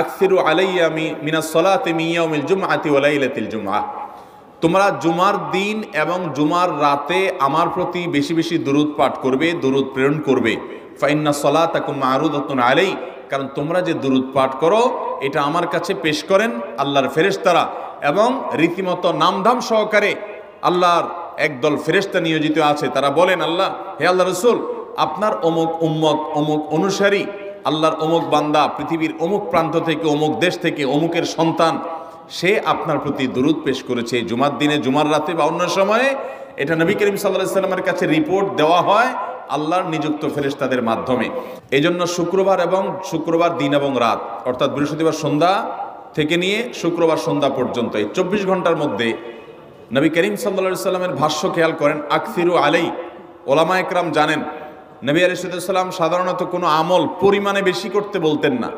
আকসিরু আলাইয়া মিনাস সালাতি মিন ইয়াউমিল জুমআতি ওয়া লাইলাতিল জুমআহ, তোমরা জুমার দিন এবং জুমার রাতে আমার প্রতি বেশি বেশি দুরূদ পাঠ করবে, দুরূদ প্রেরণ করবে। ফাইন্না সালাতাকুম মা'রুদাতুন আলাই, কারণ তোমরা যে দুরূদ পাঠ করো এটা আমার কাছে পেশ করেন আল্লাহর ফেরেশতারা, এবং রীতিমতো নামধাম সহকারে আল্লাহর একদল ফেরেশতা নিয়োজিত আছে। তারা বলেন, আল্লাহ, হে আল্লাহ রসুল, আপনার অমুক উম্মত, অমুক অনুসারী, আল্লাহর অমুক বান্দা পৃথিবীর অমুক প্রান্ত থেকে, অমুক দেশ থেকে, অমুকের সন্তান, সে আপনার প্রতি দুরূদ পেশ করেছে জুমার দিনে, জুমার রাতে বা অন্য সময়ে। এটা নবী করিম সাল্লাল্লাহু আলাইহি সাল্লামের কাছে রিপোর্ট দেওয়া হয় আল্লাহর নিযুক্ত ফেরেশতাদের মাধ্যমে। এই জন্য শুক্রবার দিন এবং রাত, অর্থাৎ বৃহস্পতিবার সন্ধ্যা থেকে নিয়ে শুক্রবার সন্ধ্যা পর্যন্ত এই 24 ঘন্টার মধ্যে নবী করিম সাল্লাল্লাহু আলাইহি সাল্লামের ভাষ্য খেয়াল করেন, আকসিরু আলাই। ওলামা একরাম জানেন নবী আলাইহিস সালাম সাধারণত কোনো আমল পরিমাণে বেশি করতে বলতেন না,